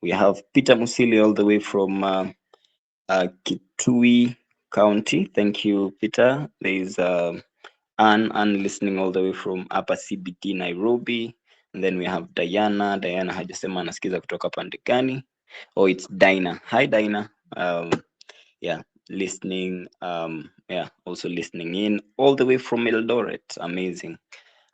We have Peter Musili all the way from Kitui County. Thank you, Peter. There is Anne listening all the way from Upper CBD Nairobi. And then we have Diana. Diana hajasema anasikiza kutoka pande gani. Oh, it's Dinah. Hi, Dinah. Yeah, listening. Yeah, also listening in all the way from Eldoret. Amazing.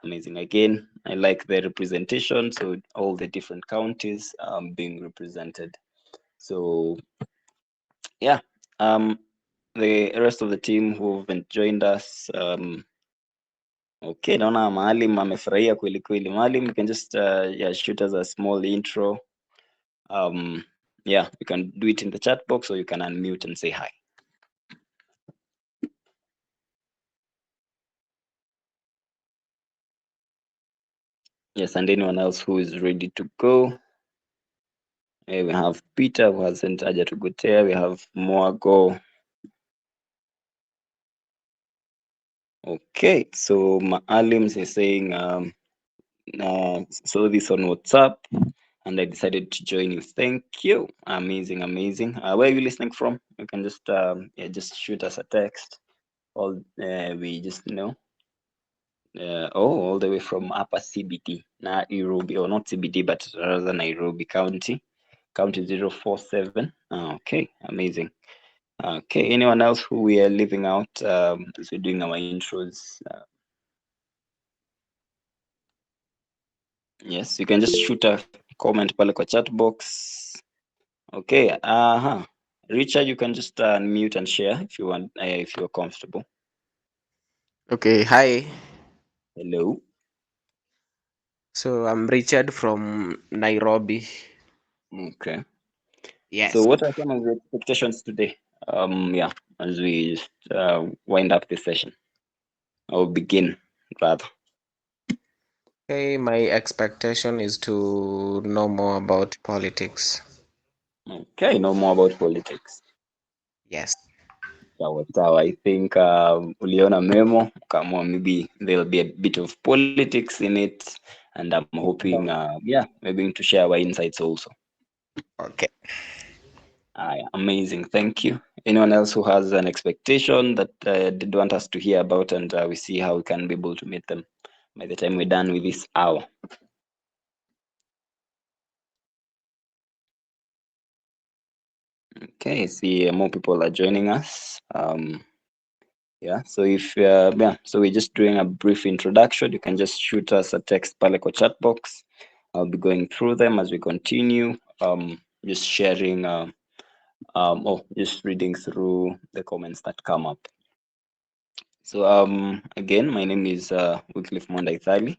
Amazing. Again, I like the representation. So all the different counties being represented. So yeah, the rest of the team who haven't joined us. Okay, naona Maalim amefurahia kweli kweli. Maalim, you can just yeah, shoot us a small intro. Yeah, you can do it in the chat box or you can unmute and say hi. Yes, and anyone else who is ready to go. We have Peter who hasn't aja to Gutea. We have Moago. Okay, so Maalim is saying saw this on WhatsApp and I decided to join you. Thank you. Amazing, amazing. Where are you listening from? You can just yeah, just shoot us a text. All we just know. All the way from Upper CBD, Nairobi, or not CBD, but rather Nairobi County, County 047. Okay, amazing. Okay, anyone else who we are leaving out as we're doing our intros? Yes, you can just shoot a comment pale kwa chat box. Okay, Richard, you can just unmute and share if you want, if you're comfortable. Okay, hi. Hello. So I'm Richard from Nairobi. Okay. So Yes. what are some of your expectations today? Yeah, as we just wind up this session, or begin rather. Okay, my expectation is to know more about politics. Okay, know more about politics. Yes. So I think uliona memo, kama maybe there'll be a bit of politics in it, and I'm hoping, yeah, we're going to share our insights also. Okay. Amazing, thank you. Anyone else who has an expectation that did want us to hear about, and we see how we can be able to meet them by the time we're done with this hour. Okay, I see more people are joining us. Yeah, so if yeah, so we're just doing a brief introduction. You can just shoot us a text pale kwa chat box. I'll be going through them as we continue. Just sharing, or just reading through the comments that come up. So again, my name is Wycliffe Mondaithali.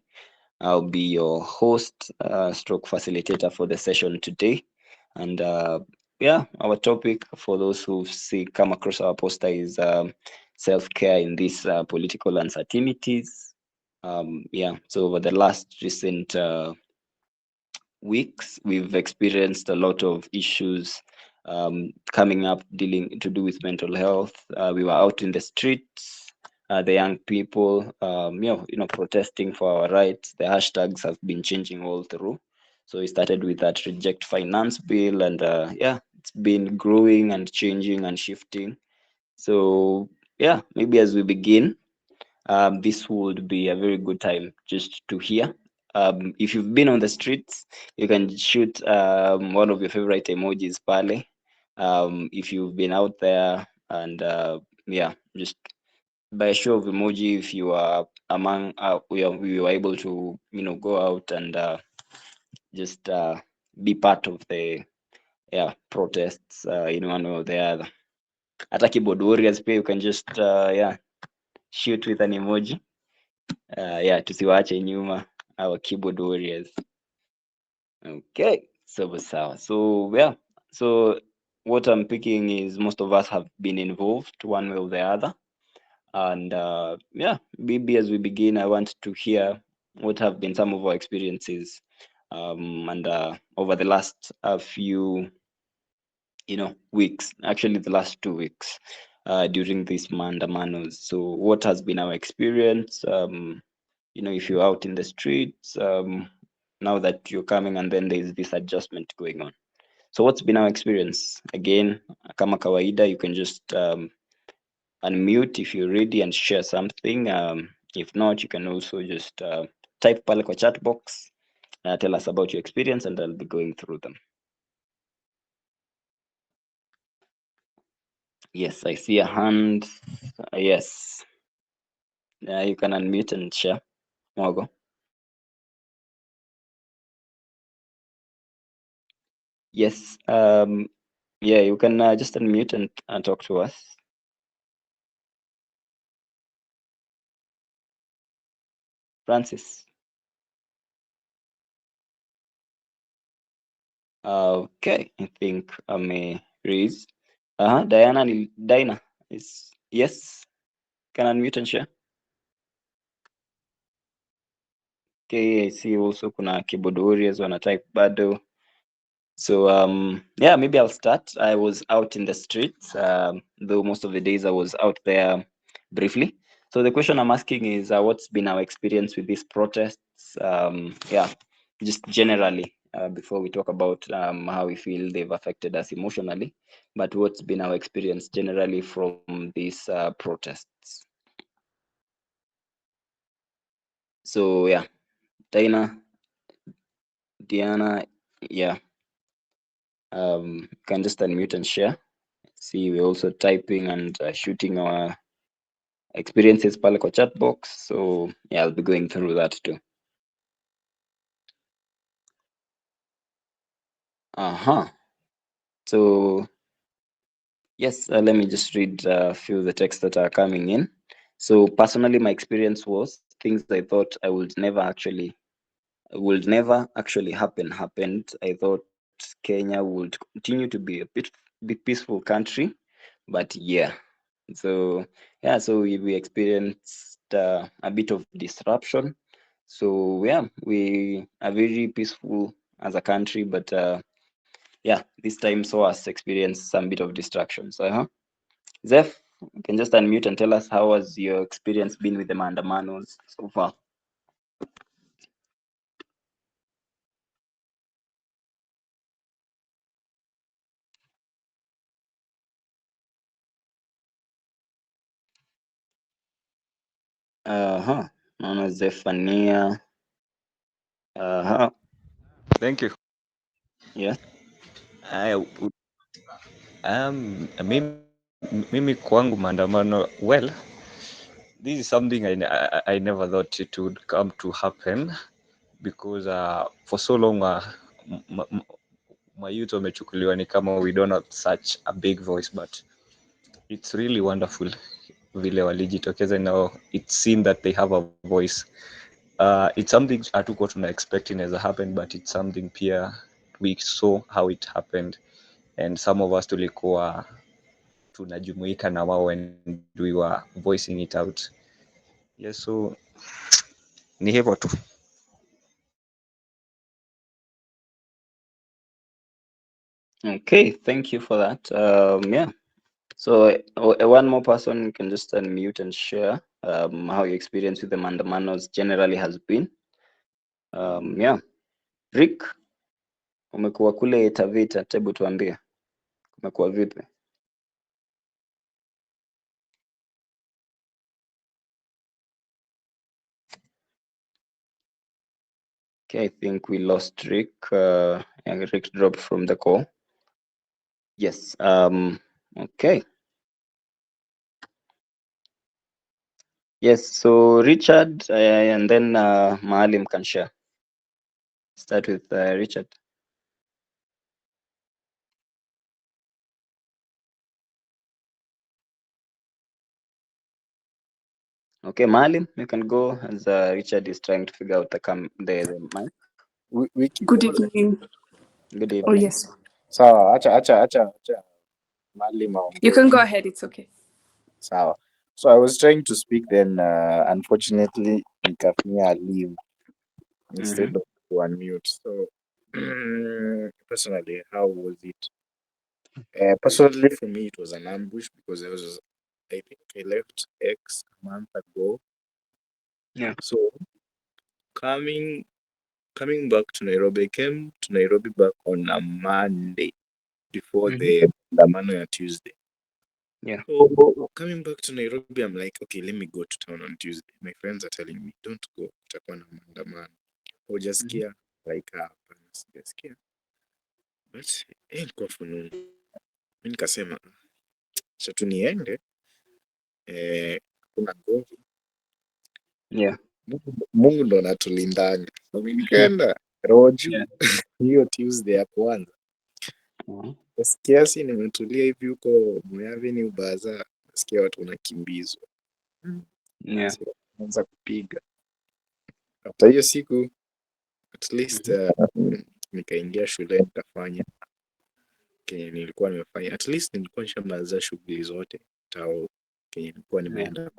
I'll be your host, stroke facilitator for the session today. And yeah, our topic for those who see come across our poster is self-care in these political uncertainties. Yeah, so over the last recent weeks, we've experienced a lot of issues coming up dealing to do with mental health. We were out in the streets, the young people, protesting for our rights. The hashtags have been changing all through. So we started with that reject finance bill, and yeah, it's been growing and changing and shifting. So yeah, maybe as we begin, this would be a very good time just to hear. If you've been on the streets, you can shoot one of your favorite emojis, pale. If you've been out there, and yeah, just by a show of emoji, if you are among, we were able to, go out and just be part of the protests in one way or the other. Hata keyboard warriors, pia you can just yeah, shoot with an emoji. Yeah, tusiwache nyuma our keyboard warriors. Okay, so yeah, so what I'm picking is most of us have been involved one way or the other, and yeah, maybe as we begin, I want to hear what have been some of our experiences, and over the last few weeks, actually the last 2 weeks, during these maandamanos. So what has been our experience? If you're out in the streets, now that you're coming and then there's this adjustment going on. So what's been our experience? Again, kama kawaida, you can just unmute if you're ready and share something. If not, you can also just type pale kwa chat box, tell us about your experience, and I'll be going through them. Yes, I see a hand. Yes, you can unmute and share. Mwago. Yes, yeah, you can just unmute and talk to us. Francis. Okay, I think I may raise. Diana, Dina is yes. Can unmute and share. Okay, I see also kuna keyboard warriors wana type bado. So yeah, maybe I'll start. I was out in the streets, though most of the days I was out there briefly. So the question I'm asking is, what's been our experience with these protests? Yeah, just generally, before we talk about how we feel they've affected us emotionally, but what's been our experience generally from these protests? So yeah, Dana, Diana, yeah, can just unmute and share. See, we're also typing and shooting our experiences pale kwa chat box. So yeah, I'll be going through that too. Uh-huh. So yes, let me just read a few of the texts that are coming in. So personally, my experience was things I thought would never actually happened. I thought Kenya would continue to be be peaceful country, but yeah. So yeah, so we experienced a bit of disruption. So yeah, we are very peaceful as a country, but yeah, this time saw us experience some bit of distraction. So Zeph, you can just unmute and tell us how has your experience been with the maandamanos so far. Uh-huh. Naona Zephania. Uh-huh. Thank you. Yes. I, mimi kwangu maandamano, well, this is something I never thought it would come to happen because for so long my youth wamechukuliwa ni kama we don't have such a big voice, but it's really wonderful vile walijitokeza now. It's seen that they have a voice. It's something hatukuwa tuna expect inaweza happen, but it's something pia we saw how it happened, and some of us tulikuwa tunajumuika na wao and we were voicing it out. Yes, so ni hivyo tu. Okay, thank you for that. Yeah. So one more person can just unmute and share how your experience with the mandamanos generally has been. Yeah. Rick, umekuwa kule Tavita, hebu tuambie umekuwa vipi? Okay, I think we lost Rick. And Rick dropped from the call. Yes. Okay. Yes. So Richard, and then Maalim can share. Start with Richard. Okay, Maalim, you can go as Richard is trying to figure out the mic. Wiki, Good evening. Good Oh, evening. yes. sawa, acha Maalim You aongee. can go ahead. It's okay. Sawa. So I was trying to speak then, unfortunately nikafinya leave Mm-hmm. instead of to unmute. So personally, how was it? Personally for me, it was an ambush because I think I left X a month ago. Yeah. So coming coming back to Nairobi, I came to Nairobi back on a Monday before Mm-hmm. the Mano Tuesday. Yeah. So coming back to Nairobi, I'm like, okay, let me go to town on Tuesday. My friends are telling me, don't go, utakuwa na maandamano. Mm-hmm. Hujasikia? Like, hapana, sijasikia. But ilikuwa fununu. Mi nikasema, acha tu niende, kuna govi. Yeah. Mungu ndo anatulindanga. So mi nikaenda roho Yeah. juu hiyo Tuesday ya kwanza. Mhm. Kiasi nimetulia hivi huko Moyavini Ubaza, nasikia watu wanakimbizwa. Yeah. So anza kupiga. Hata hiyo siku at least Mhm. nikaingia shule nikafanya kenye nilikuwa nimefanya. At least nilikuwa nishamaliza shughuli zote tao kenye nilikuwa Yeah. nimeenda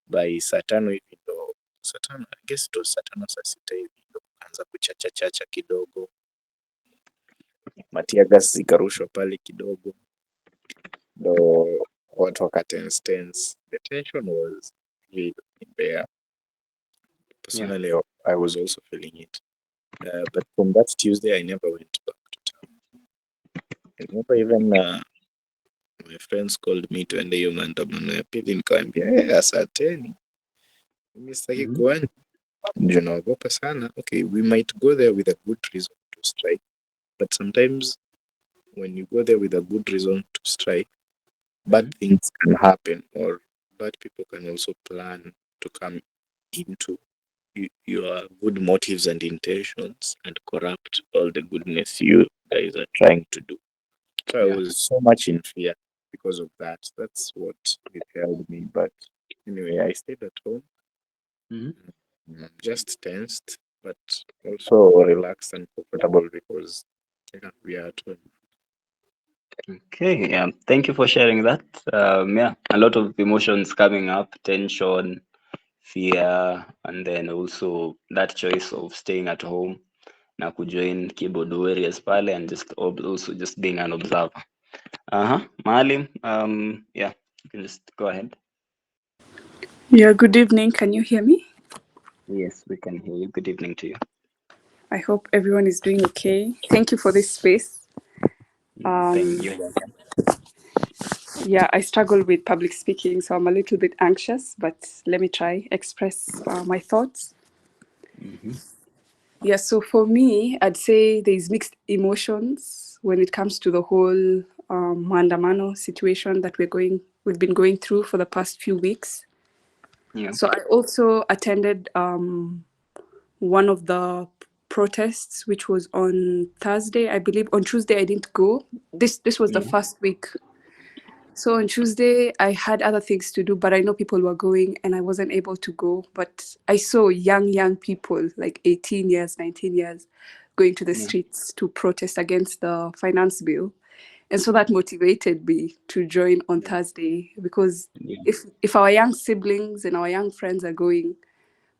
by saa tano hivi ndo saa tano, I guess ndo saa tano saa sita hivi ndo kuanza kuchacha chacha kidogo, matia gas zikarushwa pale kidogo, ndo watu waka tense tense. The tension was really there. Yeah. Personally, I was also feeling it. But from that Tuesday, I never went back to town. I never even my friends called me tuende hiyo maandamano ya pili, nikawambia asanteni, mimi sitaki Mhm. kuenda juu naogopa sana. Okay, we might go there with a good reason to strike, but sometimes when you go there with a good reason to strike, bad Mhm. things can happen, or bad people can also plan to come into your good motives and intentions and corrupt all the goodness you guys are trying to do. So I Yeah. was so much in fear because of that. That's what withheld me. But anyway, I stayed at home, Mhm. just tensed, but also relaxed and comfortable because we are at home. Okay. Yeah. Thank you for sharing that. Yeah, a lot of emotions coming up, tension, fear, and then also that choice of staying at home na kujoin keyboard warriors pale and just also just being an observer. Maalim, yeah, you can just go ahead. Yeah, good evening. Can you hear me? Yes, we can hear you. Good evening to you. I hope everyone is doing okay. Thank you for this space. Thank you. Welcome. Yeah, I struggle with public speaking, so I'm a little bit anxious, but let me try express my thoughts. Mm-hmm. Yeah, so for me, I'd say there's mixed emotions when it comes to the whole maandamano situation that we've been going through for the past few weeks. Yeah. So I also attended one of the protests, which was on Thursday, I believe. On Tuesday, I didn't go. This was the Yeah. first week. So on Tuesday, I had other things to do, but I know people were going, and I wasn't able to go. But I saw young people, like 18 years, 19 years, going to the Yeah. streets to protest against the finance bill, and so that motivated me to join on Yeah. Thursday because Yeah. if our young siblings and our young friends are going,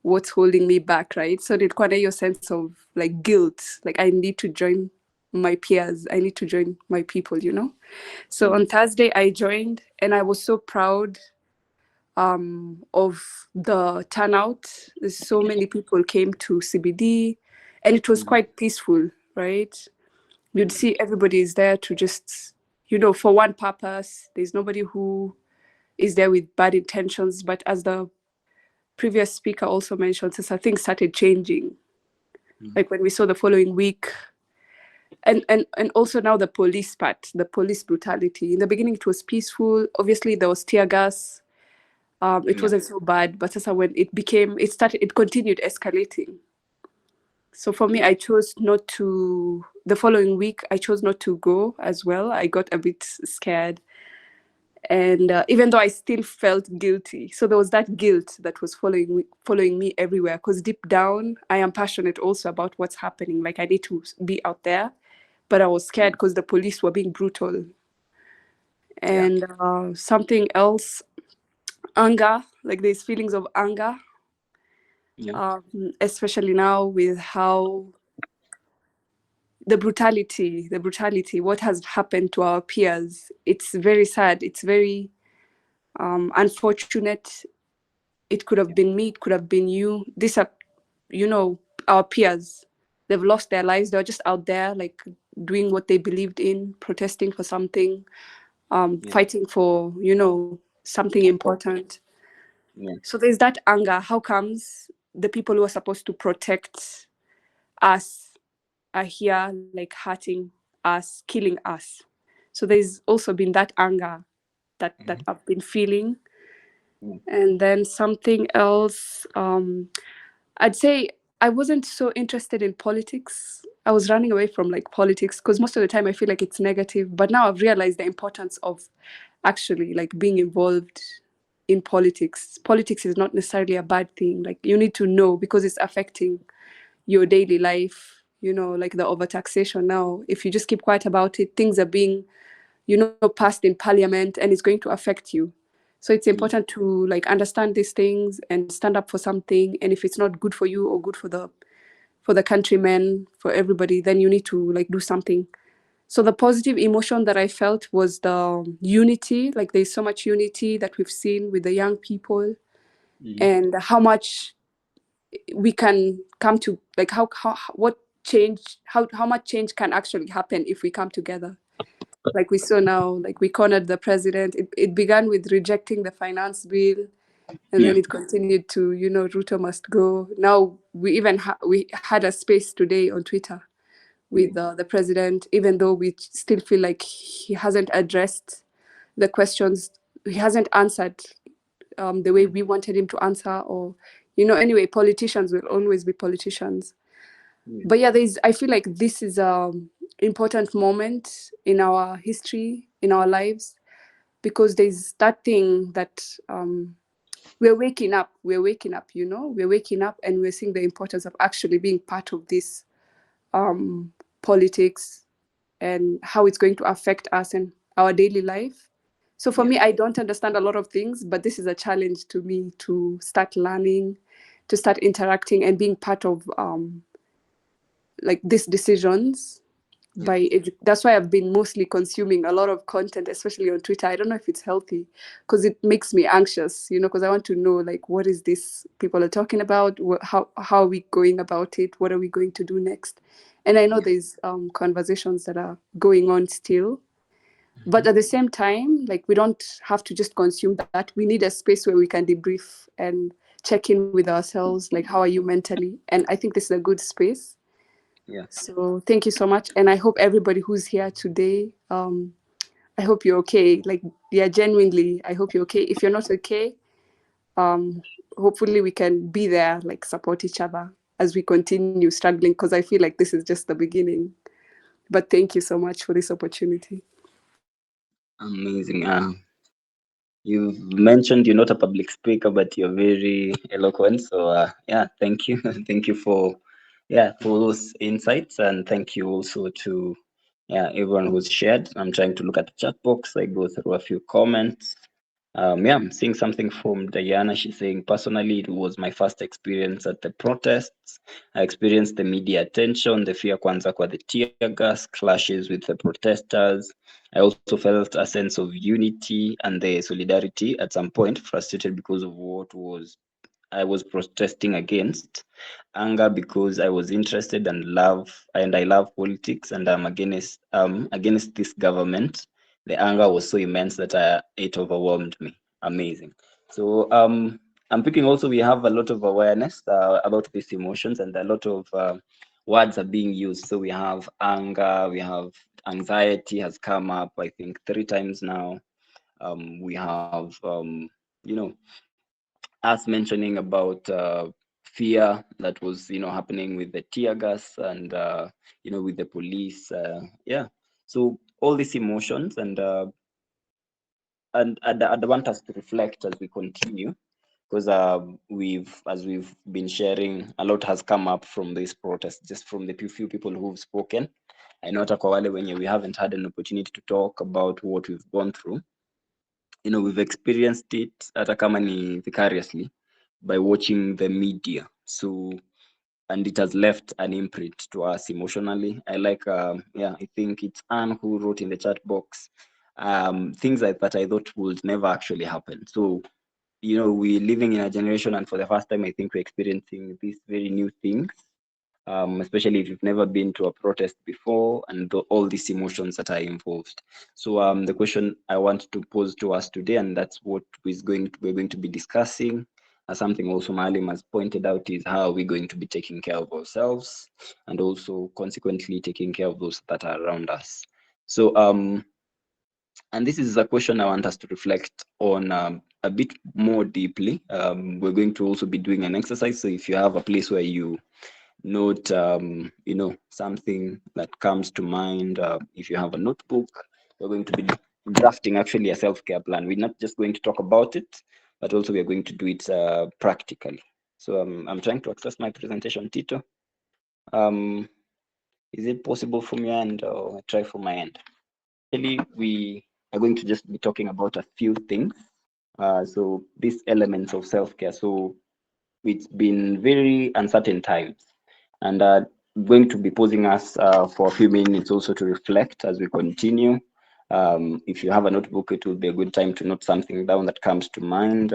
what's holding me back, right? So nilikuwa na hiyo sense of like guilt, like I need to join my peers, I need to join my people, you know. So Yeah. on Thursday I joined, and I was so proud of the turnout. So many people came to CBD, and it was Mhm. quite peaceful, right? You'd Yeah. see everybody is there to just, you know, for one purpose. There's nobody who is there with bad intentions, but as the previous speaker also mentioned, since things started changing, Mm. like when we saw the following week, and also now the police part, the police brutality. In the beginning, it was peaceful. Obviously, there was tear gas. It Yeah. wasn't so bad, but as when it continued escalating. So for me, Yeah. I chose not to. The following week, I chose not to go as well. I got a bit scared, and even though I still felt guilty, so there was that guilt that was following me everywhere, because deep down I am passionate also about what's happening, like I need to be out there, but I was scared because the police were being brutal. Yeah. And something else, anger, like there's feelings of anger, Yeah. especially now with how the brutality, what has happened to our peers. It's very sad, it's very unfortunate. It could have been me, it could have been you. These are, you know, our peers. They've lost their lives. They're just out there, like doing what they believed in, protesting for something, Yeah. fighting for, something important. Yeah. So there's that anger. How comes the people who are supposed to protect us are here, like hurting us, killing us? So there's also been that anger that I've been feeling. Mm. And then something else, I'd say I wasn't so interested in politics. I was running away from like politics because most of the time I feel like it's negative. But now I've realized the importance of actually like being involved in politics. Politics is not necessarily a bad thing. Like you need to know because it's affecting your daily life. Like the overtaxation now. If you just keep quiet about it, things are being, passed in parliament and it's going to affect you. So it's important to like understand these things and stand up for something. And if it's not good for you or good for the countrymen, for everybody, then you need to like do something. So the positive emotion that I felt was the unity. Like there's so much unity that we've seen with the young people, and how much we can come to like how what change how much change can actually happen if we come together. Like we saw now, like we cornered the president. It began with rejecting the finance bill, and Yeah. then it continued to, Ruto must go. Now we even we had a space today on Twitter with the president, even though we still feel like he hasn't addressed the questions, he hasn't answered the way we wanted him to answer, or anyway, politicians will always be politicians. But yeah, I feel like this is a important moment in our history, in our lives, because there's that thing that we're waking up, we're waking up, we're waking up and we're seeing the importance of actually being part of this politics and how it's going to affect us and our daily life. So for me, I don't understand a lot of things, but this is a challenge to me to start learning, to start interacting and being part of like these decisions. That's why I've been mostly consuming a lot of content, especially on Twitter. I don't know if it's healthy because it makes me anxious, because I want to know like what is this people are talking about, how are we going about it, what are we going to do next. And I know there's conversations that are going on still, but at the same time, like we don't have to just consume that. We need a space where we can debrief and check in with ourselves, like how are you mentally. And I think this is a good space. Yeah. So thank you so much. And I hope everybody who's here today, I hope you're okay. Like, yeah, genuinely, I hope you're okay. If you're not okay, hopefully we can be there, like support each other as we continue struggling, because I feel like this is just the beginning. But thank you so much for this opportunity. Amazing. You've mentioned you're not a public speaker, but you're very eloquent. So yeah, thank you. Thank you for those insights, and thank you also to everyone who's shared. I'm trying to look at the chat box. I go through a few comments. I'm seeing something from Diana. She's saying, personally, it was my first experience at the protests. I experienced the media attention, the fear kwanza kwa the tear gas, clashes with the protesters. I also felt a sense of unity and the solidarity at some point, frustrated because of what I was protesting against, anger because I was interested and I love politics and I'm against this government. The anger was so immense that it overwhelmed me. Amazing. So I'm thinking also we have a lot of awareness about these emotions, and a lot of words are being used. So we have anger, we have anxiety has come up, I think 3 times now. We have you know us mentioning about fear that was happening with the tear gas and with the police. Yeah, so all these emotions, and I'd want us to reflect as we continue, because we've been sharing, a lot has come up from this protest, just from the few people who've spoken. I know hata kwa wale wenye we haven't had an opportunity to talk about what we've gone through, we've experienced it hata kama ni vicariously by watching the media. So, and it has left an imprint to us emotionally. I like I think it's Anne who wrote in the chat box things that I thought would never actually happen. So we're living in a generation, and for the first time I think we're experiencing these very new things especially if you've never been to a protest before, and all these emotions that are involved. So the question I want to pose to us today, and that's what we're going to be discussing. Something also Malim has pointed out is how are we going to be taking care of ourselves, and also consequently taking care of those that are around us. So and this is a question I want us to reflect on a bit more deeply. We're going to also be doing an exercise. So if you have a place where you note, something that comes to mind, if you have a notebook, we're going to be drafting actually a self-care plan. We're not just going to talk about it, but also we are going to do it practically. So I'm trying to access my presentation, Tito. Um, is it possible from your end, or I try from my end? Actually, we are going to just be talking about a few things. So these elements of self-care. So it's been very uncertain times, and going to be pausing us for a few minutes also to reflect as we continue. If you have a notebook, it will be a good time to note something down that comes to mind.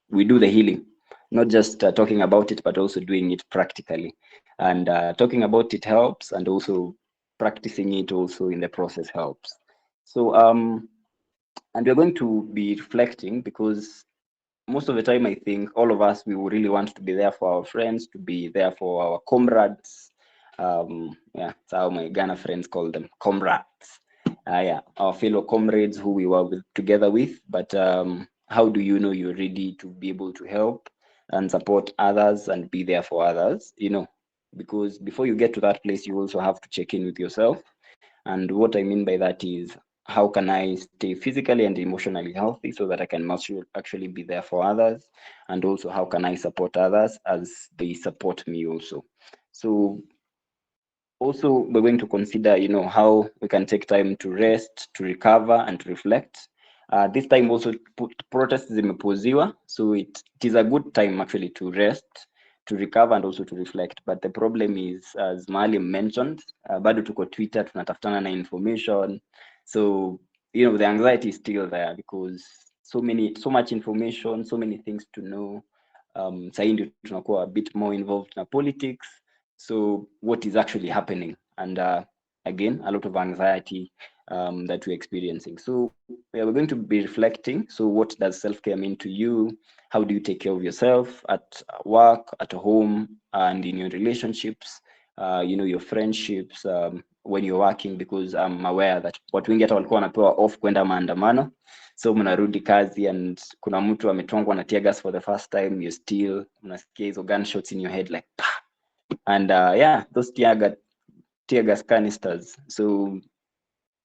We do the healing, not just talking about it, but also doing it practically. And talking about it helps, and also practicing it also in the process helps. So, and we're going to be reflecting because most of the time, I think all of us, we would really want to be there for our friends, to be there for our comrades. Yeah, that's how my Ghana friends call them, comrades. Yeah, our fellow comrades who we were together with. But how do you know you're ready to be able to help and support others and be there for others? Because before you get to that place, you also have to check in with yourself. And what I mean by that is, how can I stay physically and emotionally healthy so that I can actually be there for others? And also, how can I support others as they support me also? So also, we're going to consider, how we can take time to rest, to recover, and to reflect. This time also, protest zimepuziwa, so it is a good time actually to rest, to recover, and also to reflect. But the problem is, as Maalim mentioned, bado tuko Twitter, tunatafutana na information. So, the anxiety is still there because so much information, so many things to know. Sahii ndio tunakuwa a bit more involved na politics. So what is actually happening? And again, a lot of anxiety that we're experiencing. So yeah, we're going to be reflecting. So what does self-care mean to you? How do you take care of yourself at work, at home, and in your relationships? Your friendships, when you're working, because I'm aware that watu wengi hata walikuwa wanapewa off kwenda maandamano, so mnarudi kazi and kuna mtu ametongwa na tear gas for the first time, you still unasikia hizo gunshots in your head like pah! And yeah, those tear gas canisters. So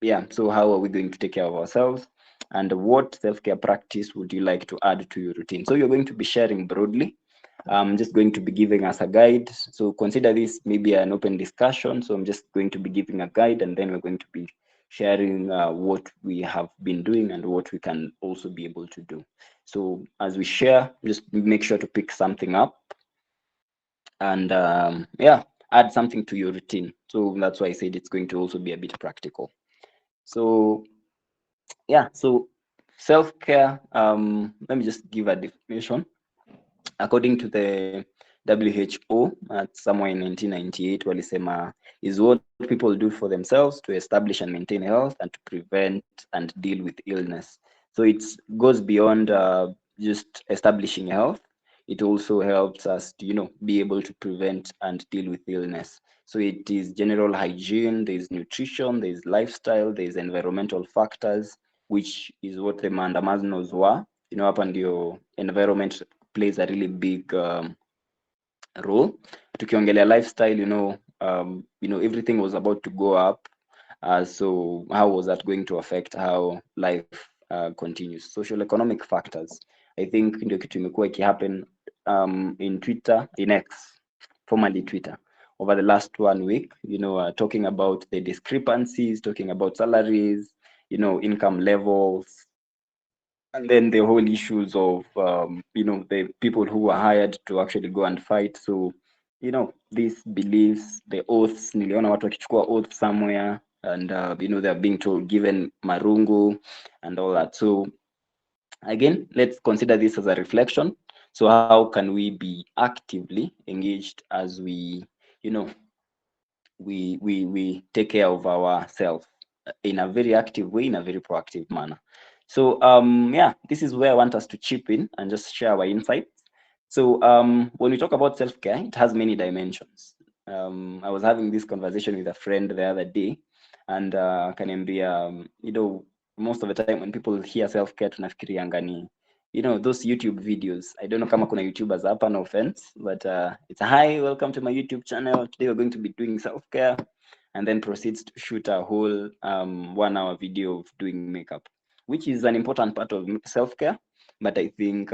yeah, so how are we going to take care of ourselves, and what self-care practice would you like to add to your routine? So you're going to be sharing broadly. I'm just going to be giving us a guide, so consider this maybe an open discussion. So I'm just going to be giving a guide, and then we're going to be sharing what we have been doing and what we can also be able to do. So as we share, just make sure to pick something up, and yeah, add something to your routine. So that's why I said it's going to also be a bit practical. So yeah, so self-care, let me just give a definition. According to the WHO, somewhere in 1998, walisema is what people do for themselves to establish and maintain health and to prevent and deal with illness. So it goes beyond just establishing health. It also helps us to, be able to prevent and deal with illness. So it is general hygiene, there's nutrition, there's lifestyle, there's environmental factors, which is what the maandamanos were. Hapa ndio environment plays a really big role. Tukiongelea lifestyle, everything was about to go up. So how was that going to affect how life continues? Social economic factors, I think ndio kitu imekuwa ikihappen in Twitter, in X, formerly Twitter, over the last 1 week, talking about the discrepancies, talking about salaries, income levels, and then the whole issues of the people who were hired to actually go and fight. So these beliefs, the oaths, niliona watu wakichukua oath somewhere, and they're being told, given marungu and all that. So again, let's consider this as a reflection. So how can we be actively engaged as we you know, we take care of ourselves in a very active way, in a very proactive manner. So yeah, this is where I want us to chip in and just share our insights. So when we talk about self-care, it has many dimensions. I was having this conversation with a friend the other day, and akaniambia, most of the time when people hear self-care tunafikirianga ni those YouTube videos. I don't know kama kuna YouTubers hapa, no offense, but it's a hi, welcome to my YouTube channel. Today we're going to be doing self-care, and then proceeds to shoot a whole 1 hour video of doing makeup, which is an important part of self-care, but I think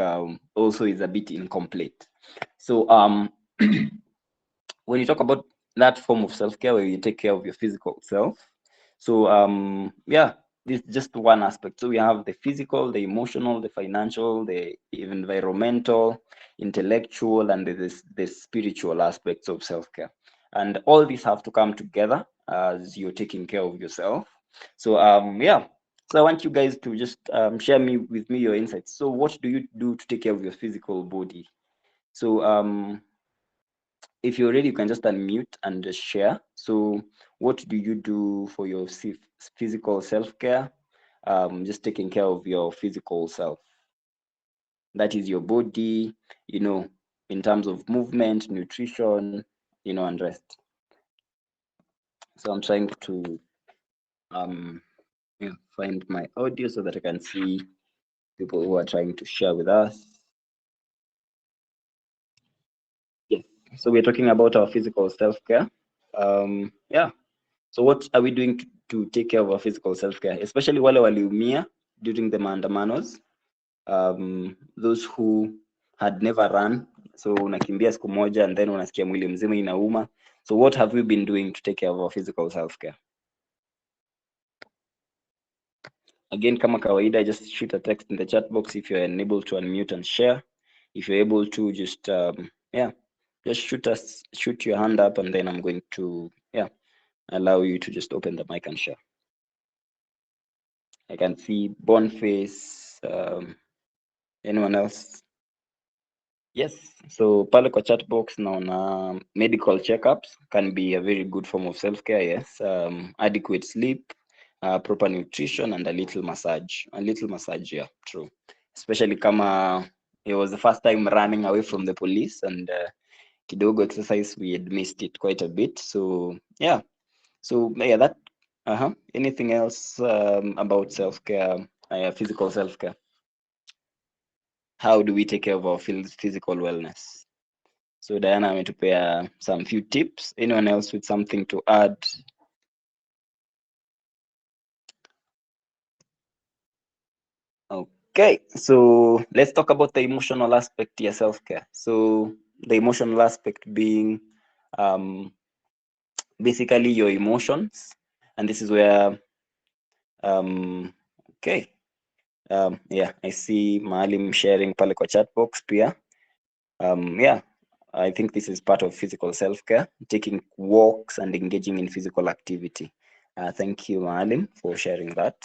also is a bit incomplete. So when you talk about that form of self-care where you take care of your physical self, so yeah, this is just one aspect. So we have the physical, the emotional, the financial, the environmental, intellectual, and the spiritual aspects of self-care, and all these have to come together as you're taking care of yourself. So yeah, so I want you guys to just share with me your insights. So what do you do to take care of your physical body? So if you're ready, you can just unmute and just share. So what do you do for your physical self-care? Just taking care of your physical self. That is your body, in terms of movement, nutrition, and rest. So I'm trying to find my audio so that I can see people who are trying to share with us. Yes. So we're talking about our physical self-care. Yeah. So what are we doing to take care of our physical self-care, especially wale waliumia during the maandamanos, those who had never run, so unakimbia siku moja and then unasikia mwili mzima inauma. So what have we been doing to take care of our physical self-care? Again, kama kawaida, just shoot a text in the chat box if you're unable to unmute and share. If you're able to, just yeah, just shoot your hand up, and then I'm going to allow you to just open the mic and share. I can see Boniface. Anyone else? Yes. So pale kwa chat box naona medical checkups can be a very good form of self-care. Yes. Adequate sleep, proper nutrition, and a little massage. Yeah, true. Especially kama it was the first time running away from the police, and kidogo exercise, we had missed it quite a bit. So yeah. So yeah, that. Anything else about self-care, physical self-care? How do we take care of our physical wellness? So Diana ametupea some few tips. Anyone else with something to add? Okay, so let's talk about the emotional aspect of self-care. So the emotional aspect being basically your emotions, and this is where okay, yeah, I see Maalim sharing pale kwa chat box pia. Yeah, I think this is part of physical self-care, taking walks and engaging in physical activity. Thank you, Maalim, for sharing that.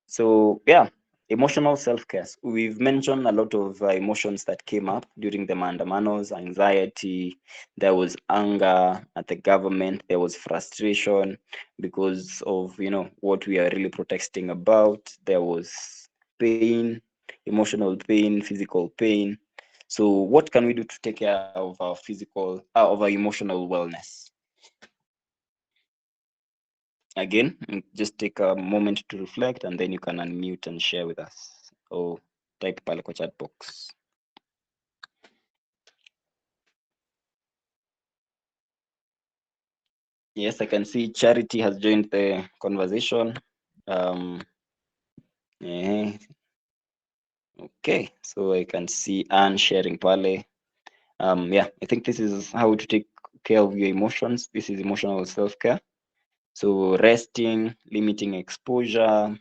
So yeah, emotional self-care. We've mentioned a lot of emotions that came up during the maandamanos: anxiety, there was anger at the government, there was frustration because of what we are really protesting about, there was pain, emotional pain, physical pain. So what can we do to take care of our of our emotional wellness? Again, just take a moment to reflect, and then you can unmute and share with us, or type pale kwa chat box. Yes, I can see Charity has joined the conversation. Okay, so I can see Anne sharing pale. Yeah, I think this is how to take care of your emotions. This is emotional self-care. So resting, limiting exposure.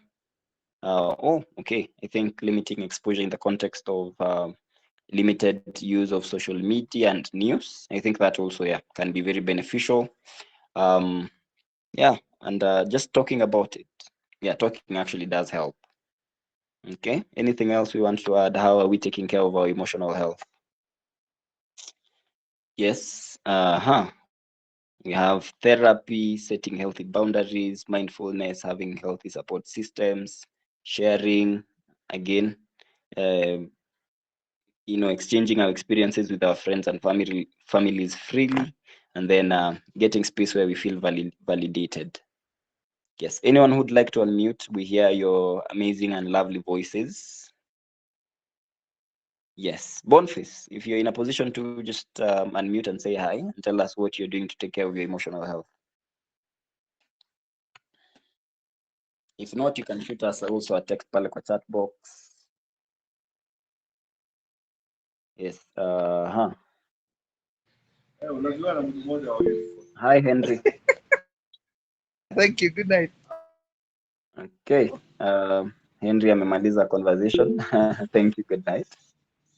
Okay. I think limiting exposure in the context of limited use of social media and news. I think that also can be very beneficial. Yeah, and just talking about it. Yeah, talking actually does help. Okay. Anything else we want to add? How are we taking care of our emotional health? Yes. We have therapy, setting healthy boundaries, mindfulness, having healthy support systems, sharing, again, um, exchanging our experiences with our friends and families freely, and then getting space where we feel validated. Yes, anyone who'd like to unmute, we hear your amazing and lovely voices. Yes, Boniface, if you're in a position to just unmute and say hi and tell us what you're doing to take care of your emotional health. If not, you can shoot us also a text pale kwa chat box. Yes. Hi, Henry. Thank you. Good night. Okay. Henry amemaliza conversation. Thank you. Good night.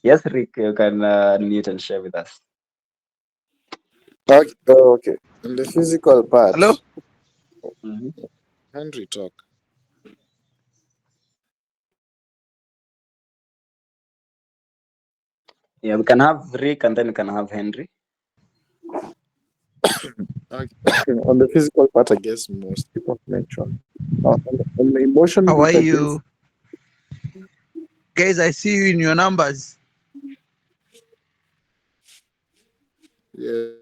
Yes, Rick, you can unmute and share with us. Okay. Okay. In the physical part, Hello? Henry talk. Yeah, we can have Rick and then we can have Henry. Okay. On the physical part, I guess most people mention. On the emotion How are bit, I guess, you? Guys, I see you in your numbers.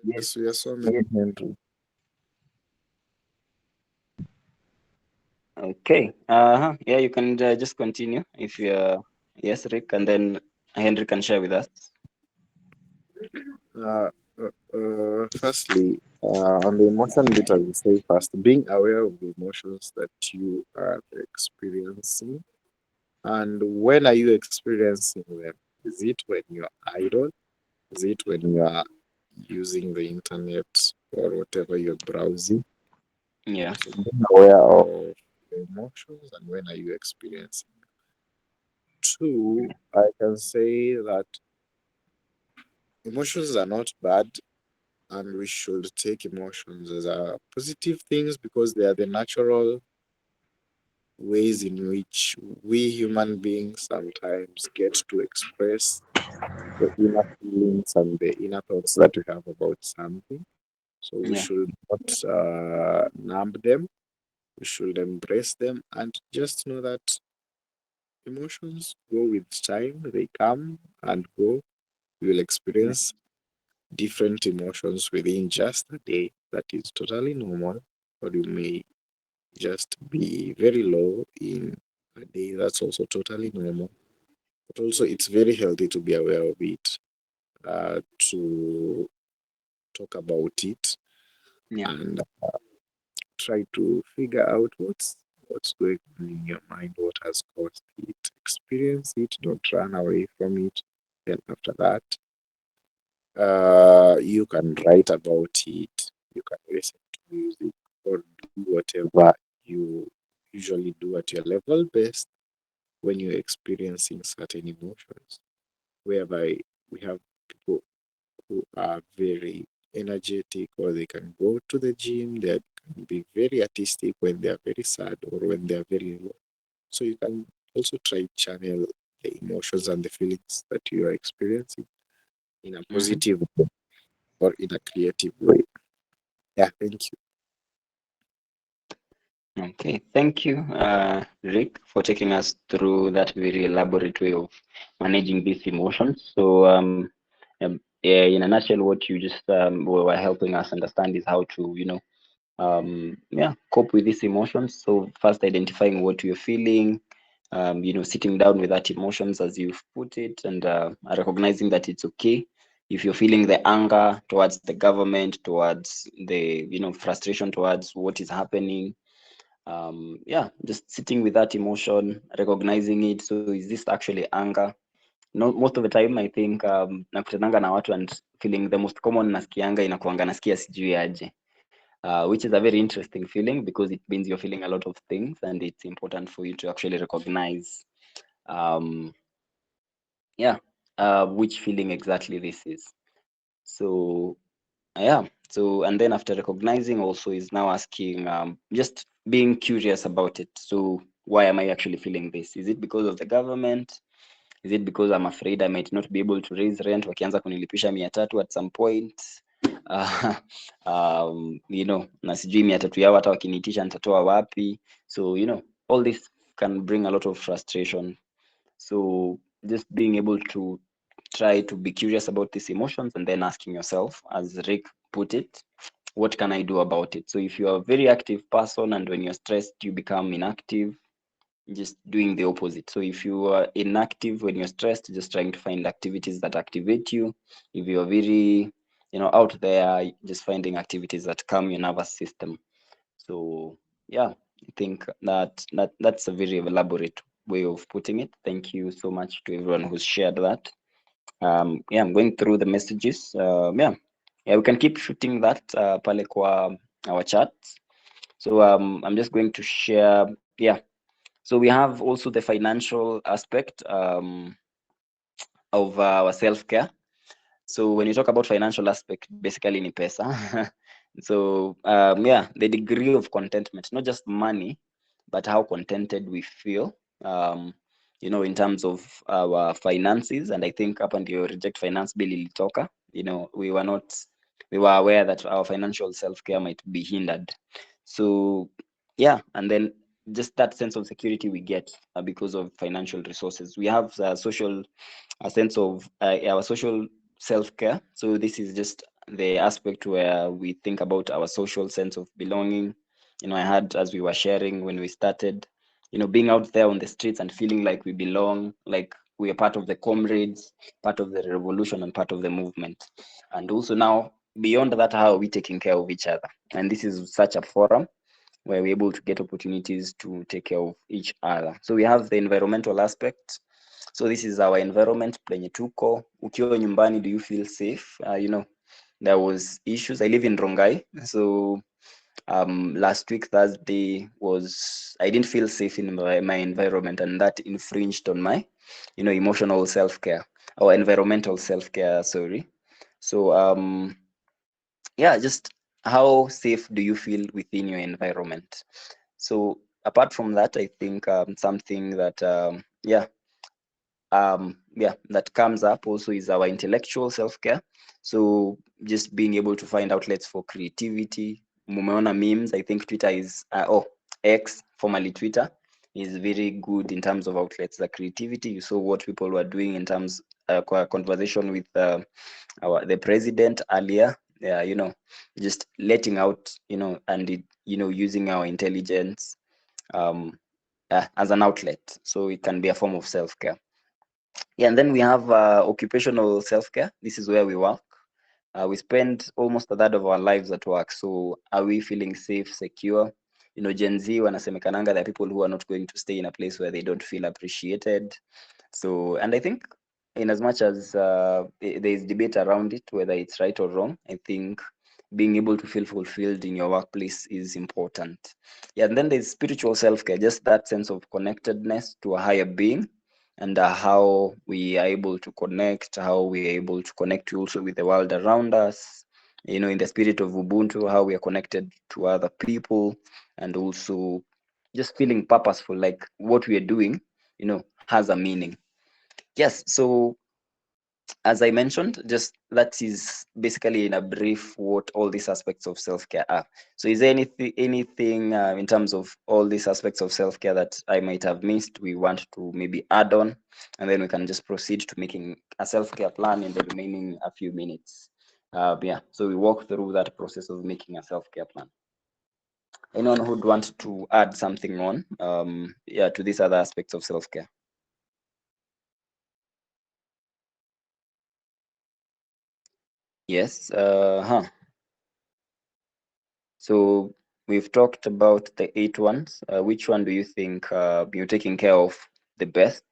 yes, we are so many, Henry. Okay. Yeah, you can just continue if you're. Yes, Rick, and then Henry can share with us. Firstly, on the emotion bit, I will say first, being aware of the emotions that you are experiencing, and when are you experiencing them? Is it when you're idle? Is it when you are using the internet or whatever you're browsing? Yeah. So being aware of the emotions and when are you experiencing. Two, I can say that emotions are not bad, and we should take emotions as positive things because they are the natural ways in which we human beings sometimes get to express the inner feelings and the inner thoughts that we have about something. So we Yeah. should not numb them. We should embrace them and just know that emotions go with time. They come and go. You will Yeah. experience different emotions within just a day. That is totally normal. Or you may just be very low in a day. That's also totally normal. But also, it's very healthy to be aware of it, to talk about it, Yeah. and try to figure out what's going on in your mind, what has caused it. Experience it, don't run away from it. Then after that, you can write about it, you can listen to music, or do whatever you usually do at your level best when you're experiencing certain emotions, whereby we have people who are very energetic or they can go to the gym, they can be very artistic when they are very sad or when they are very low. So you can also try channel the emotions and the feelings that you are experiencing in a positive way or in a creative way. Yeah, thank you. Okay. Thank you, Rick, for taking us through that very elaborate way of managing these emotions. So, yeah, in a nutshell, what you just were helping us understand is how to, yeah, cope with these emotions. So first identifying what you're feeling, sitting down with that emotions as you've put it, and recognizing that it's okay if you're feeling the anger towards the government, towards the frustration towards what is happening. Yeah, just sitting with that emotion, recognizing it. So is this actually anger? No, most of the time I think nakutananga na watu and feeling the most common nasikianga inakuanga nasikia sijui aje, which is a very interesting feeling because it means you're feeling a lot of things and it's important for you to actually recognize um yeah which feeling exactly this is. So yeah, so and then after recognizing also is now asking, just being curious about it. So why am I actually feeling this? Is it because of the government? Is it because I'm afraid I might not be able to raise rent wakianza kunilipisha 300 at some point? na sijui 300 yao hata wakiniitisha nitatoa wapi. So all this can bring a lot of frustration. So just being able to try to be curious about these emotions and then asking yourself, as Rick put it, what can I do about it? So if you are a very active person and when you're stressed you become inactive, just doing the opposite. So if you are inactive when you're stressed, just trying to find activities that activate you. If you're very out there, just finding activities that calm your nervous system. So yeah, I think that's a very elaborate way of putting it. Thank you so much to everyone who's shared that. Yeah, I'm going through the messages. Yeah, we can keep shooting that pale kwa our chat. So I'm just going to share. Yeah, so we have also the financial aspect of our self-care. So when you talk about financial aspect, basically ni pesa. So yeah, the degree of contentment, not just money, but how contented we feel, in terms of our finances. And I think up until reject finance bill ilitoka, we were aware that our financial self-care might be hindered. So yeah, and then just that sense of security we get because of financial resources. We have a sense of our social self-care. So this is just the aspect where we think about our social sense of belonging. I had, as we were sharing when we started, being out there on the streets and feeling like we belong, like we are part of the comrades, part of the revolution and part of the movement. And also now beyond that, how are we taking care of each other? And this is such a forum where we're able to get opportunities to take care of each other. So we have the environmental aspect. So this is our environment penye tuko. Ukiwa nyumbani, do you feel safe? There was issues. I live in Rongai. So last week Thursday I didn't feel safe in my environment, and that infringed on my emotional self-care or environmental self-care, sorry. So yeah, just how safe do you feel within your environment? So apart from that, I think something that that comes up also is our intellectual self-care. So just being able to find outlets for creativity. Mumeona memes, I think Twitter is X, formerly Twitter, is very good in terms of outlets. The creativity, you saw what people were doing in terms conversation with the president earlier. Just letting out, and using our intelligence as an outlet. So it can be a form of self-care. Yeah, and then we have occupational self-care. This is where we work. We spend almost a third of our lives at work. So are we feeling safe, secure? Gen Z wanasemekananga, there are people who are not going to stay in a place where they don't feel appreciated. So, and I think in as much as there is debate around it, whether it's right or wrong, I think being able to feel fulfilled in your workplace is important. Yeah, and then there's spiritual self-care, just that sense of connectedness to a higher being, and how we are able to connect, how we are able to connect also with the world around us, in the spirit of Ubuntu, how we are connected to other people, and also just feeling purposeful, like what we are doing, has a meaning. Yes, so as I mentioned, just that is basically in a brief what all these aspects of self-care are. So is there anything in terms of all these aspects of self-care that I might have missed we want to maybe add on, and then we can just proceed to making a self-care plan in the remaining a few minutes. Yeah, so we walk through that process of making a self-care plan. Anyone who'd want to add something on to these other aspects of self-care? Yes. So we've talked about the 8 ones. Which one do you think you're taking care of the best?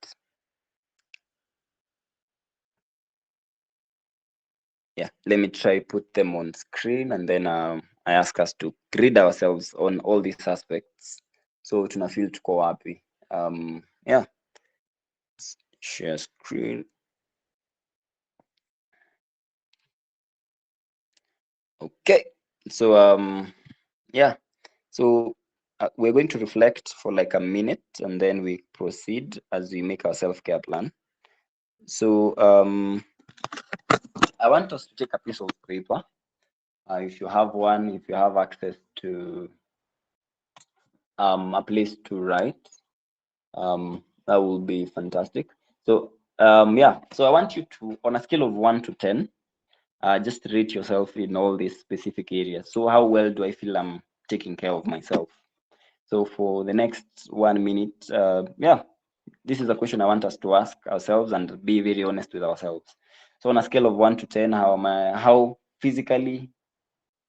Yeah, let me try put them on screen, and then I ask us to grid ourselves on all these aspects. So tuna feel tuko wapi. Yeah, share screen. Okay, so yeah, so we're going to reflect for like a minute, and then we proceed as we make our self-care plan. So I want us to take a piece of paper, If you have one, if you have access to a place to write, that will be fantastic. So yeah, so I want you to, on a scale of 1 to 10, just rate yourself in all these specific areas. So how well do I feel I'm taking care of myself? So for the next 1 minute, yeah, this is a question I want us to ask ourselves and be very honest with ourselves. So on a scale of 1 to 10, how physically,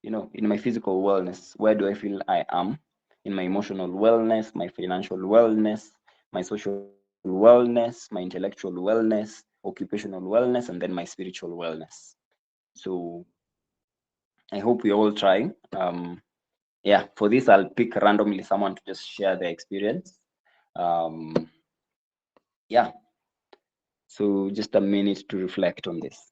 in my physical wellness, where do I feel I am? In my emotional wellness, my financial wellness, my social wellness, my intellectual wellness, occupational wellness, and then my spiritual wellness. So I hope we all try. Yeah, for this, I'll pick randomly someone to just share their experience. Yeah, so just a minute to reflect on this.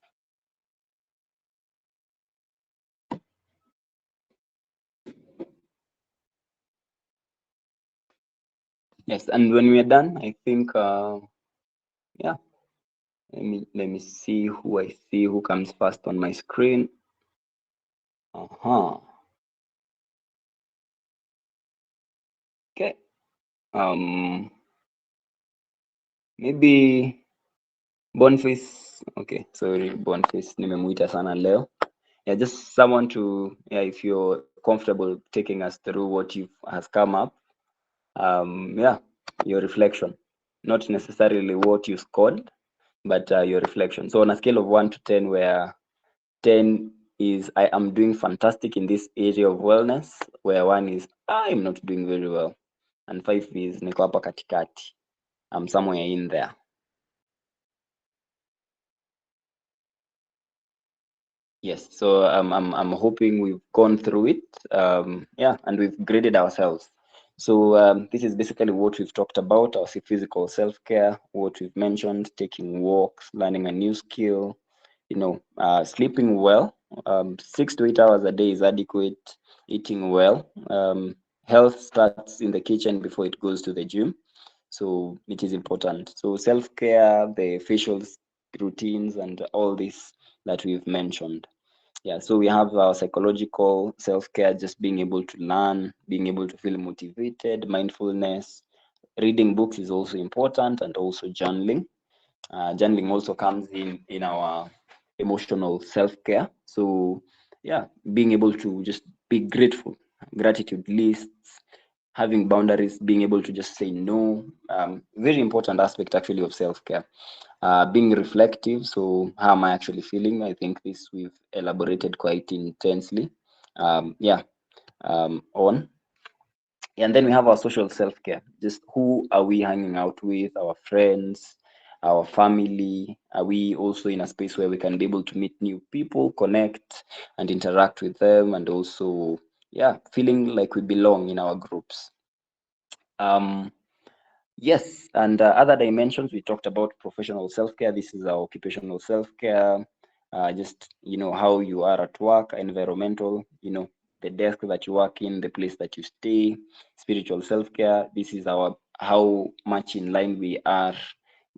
Yes, and when we're done, I think, yeah, let me see who I see who comes first on my screen. Okay. Maybe Boniface. Okay, sorry, Boniface. Nimemuita sana leo. Yeah, just someone to, yeah, if you're comfortable taking us through what has come up. Yeah, your reflection, not necessarily what you scored, but your reflection. So on a scale of 1 to 10, where 10 is I am doing fantastic in this area of wellness, where 1 is I'm not doing very well, and 5 is niko hapa katikati. I'm somewhere in there. Yes, so I'm hoping we've gone through it, yeah, and we've graded ourselves. So this is basically what we've talked about: our physical self-care, what we've mentioned, taking walks, learning a new skill, sleeping well. 6 to 8 hours a day is adequate. Eating well. Health starts in the kitchen before it goes to the gym, so it is important. So self-care, the facial routines, and all this that we've mentioned. Yeah, so we have our psychological self-care, just being able to learn, being able to feel motivated, mindfulness. Reading books is also important, and also journaling. Journaling also comes in our emotional self-care. So yeah, being able to just be grateful, gratitude lists, having boundaries, being able to just say no. Very important aspect actually of self-care. Being reflective, so how am I actually feeling? I think this we've elaborated quite intensely. Yeah, on. And then we have our social self-care. Just who are we hanging out with? Our friends, our family. Are we also in a space where we can be able to meet new people, connect and interact with them, and also, yeah, feeling like we belong in our groups? Yes, and other dimensions, we talked about professional self-care. This is our occupational self-care. Just, how you are at work, environmental, the desk that you work in, the place that you stay. Spiritual self-care, this is how much in line we are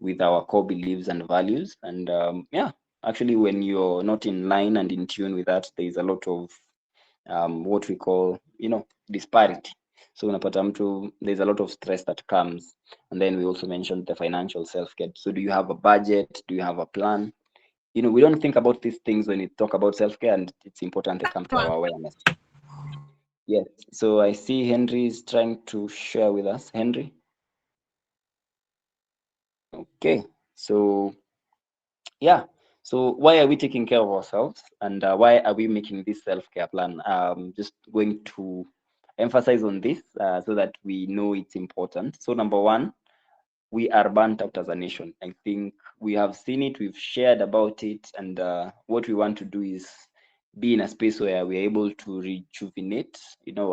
with our core beliefs and values. And yeah, actually, when you're not in line and in tune with that, there is a lot of what we call, disparity. So unapata mtu, there's a lot of stress that comes. And then we also mentioned the financial self-care. So do you have a budget? Do you have a plan? We don't think about these things when we talk about self-care, and it's important they come to our awareness. Yes. So I see Henry is trying to share with us. Henry? Okay. So yeah. So why are we taking care of ourselves, and why are we making this self-care plan? Just going to emphasize on this so that we know it's important. So number 1, we are burnt out as a nation. I think we have seen it, we've shared about it, and what we want to do is be in a space where we're able to rejuvenate,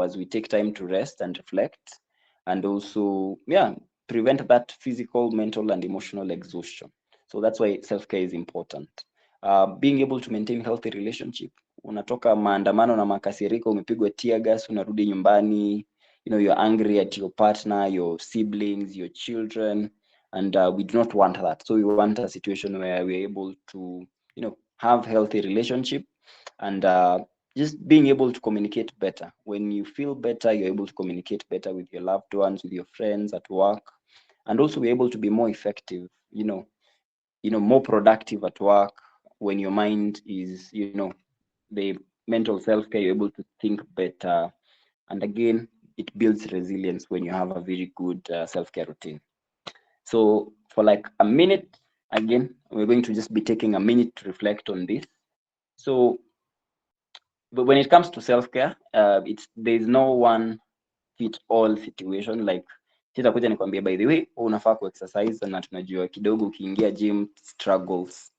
as we take time to rest and reflect, and also, yeah, prevent that physical, mental, and emotional exhaustion. So that's why self-care is important. Being able to maintain healthy relationship. Unatoka maandamano na makasiriko, umepigwa tear gas, unarudi nyumbani, you're angry at your partner, your siblings, your children, and we do not want that. So we want a situation where we're able to, have healthy relationship, and just being able to communicate better. When you feel better, you're able to communicate better with your loved ones, with your friends at work, and also be able to be more effective, more productive at work. When your mind is, the mental self-care, you're able to think better. And again, it builds resilience when you have a very good self-care routine. So for like a minute, again, we're going to just be taking a minute to reflect on this. So but when it comes to self-care, there's no one fit all situation. Like sitakuja nikwambia by the way unafaa kuexercise na tunajua kidogo ukiingia gym struggles.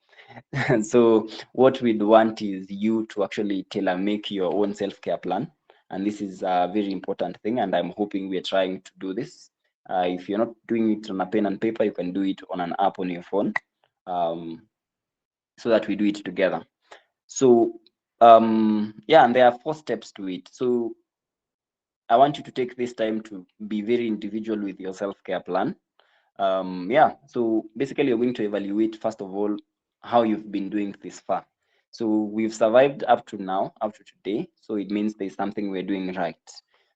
So what we'd want is you to actually tailor make your own self-care plan, and this is a very important thing, and I'm hoping we're trying to do this. If you're not doing it on a pen and paper, you can do it on an app on your phone, so that we do it together. So yeah, and there are 4 steps to it. So I want you to take this time to be very individual with your self-care plan. Yeah, so basically you're going to evaluate, first of all, how you've been doing this far. So we've survived up to now, up to today, so it means there's something we're doing right.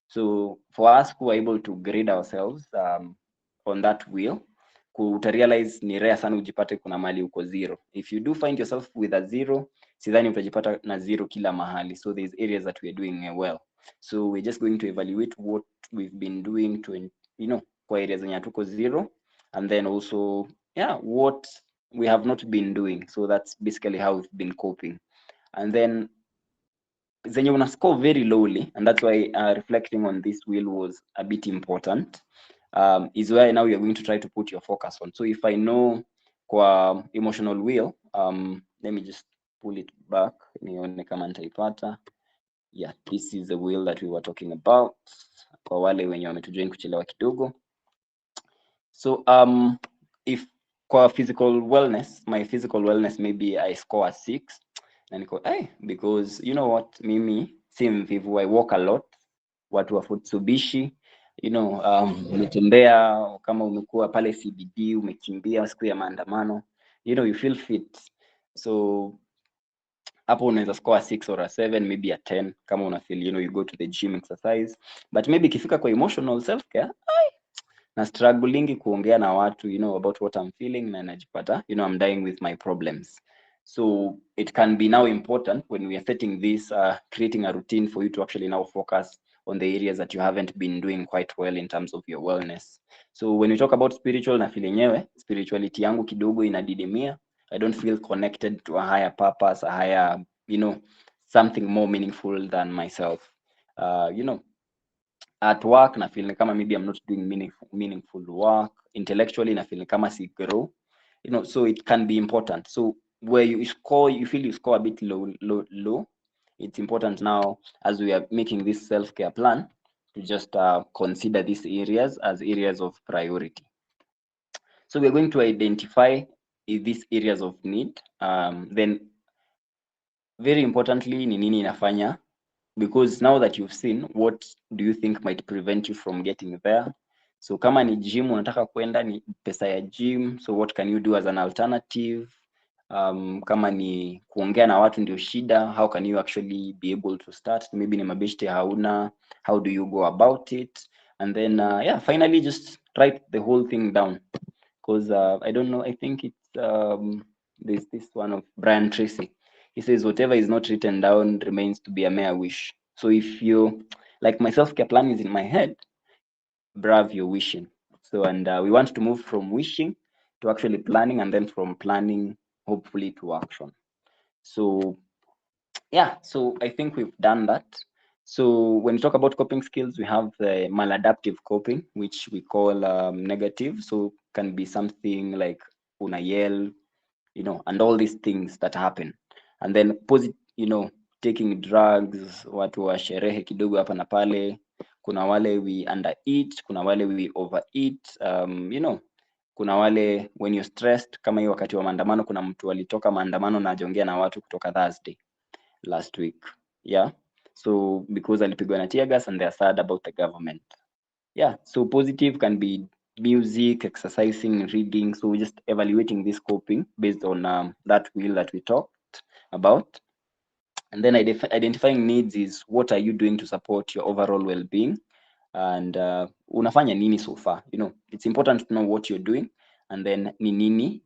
So for us who are able to grade ourselves on that wheel, utarealize ni rare sana ujipate kuna mali uko zero. If you do find yourself with a zero, sidhani utajipata na zero kila mahali. So there's areas that we're doing well. So we're just going to evaluate what we've been doing to, kwa areas zenye hatuko zero, and then also, yeah, what we have not been doing. So that's basically how we've been coping. And then zenye una score very lowly, and that's why reflecting on this wheel was a bit important, is where now you're going to try to put your focus on. So if I know kwa emotional wheel, let me just pull it back nione kama nitaipata. Yeah, this is the wheel that we were talking about, kwa wale wenye wametujoin kuchelewa kidogo. So if kwa physical wellness, my physical wellness, maybe I score a 6, na niko because you know what, mimi si mvivu, I walk a lot. Watu wa Futsubishi, umetembea, kama umekuwa pale CBD, umekimbia siku ya maandamano, you feel fit. So hapo unaweza score a 6 or a 7, maybe a 10 kama una feel, you go to the gym exercise. But maybe ikifika kwa emotional self care, na strugglingi kuongea na watu, about what I'm feeling, na najipata, I'm dying with my problems. So it can be now important when we are setting this, creating a routine for you to actually now focus on the areas that you haven't been doing quite well in terms of your wellness. So when we talk about spiritual, na feel yenyewe spirituality yangu kidogo inadidimia. I don't feel connected to a higher purpose, a higher, something more meaningful than myself. At work na feel kama maybe I'm not doing meaningful work. Intellectually na feel kama si grow, so it can be important. So where you feel you score a bit low, it's important now, as we are making this self-care plan, to just consider these areas as areas of priority. So we're going to identify these areas of need, then very importantly ni nini inafanya, because now that you've seen, what do you think might prevent you from getting there? So kama ni gym unataka kwenda, ni pesa ya gym, so what can you do as an alternative? Kama ni kuongea na watu ndio shida, how can you actually be able to start? Maybe ni mabeshte hauna, how do you go about it? And then yeah, finally just write the whole thing down, because I don't know, I think it's there's this one of Brian Tracy. He says whatever is not written down remains to be a mere wish. So if you, like, my self-care plan is in my head, brav, you're wishing. So and we want to move from wishing to actually planning, and then from planning hopefully to action. So yeah, so I think we've done that. So when we talk about coping skills, we have the maladaptive coping, which we call negative. So can be something like una yell, and all these things that happen. And then positive, taking drugs, watu wa sherehe kidogo hapa na pale. Kuna wale we undereat, kuna wale we overeat, kuna wale when you're stressed, kama hiyo wakati wa maandamano, kuna mtu alitoka maandamano na ajiongea na watu kutoka Thursday last week. Yeah, so because alipigwa na tear gas and they're sad about the government. Yeah, so positive can be music, exercising, reading. So we're just evaluating this coping based on that wheel that we talked about. And then identifying needs is what are you doing to support your overall well-being, and unafanya nini so far. It's important to know what you're doing, and then ni nini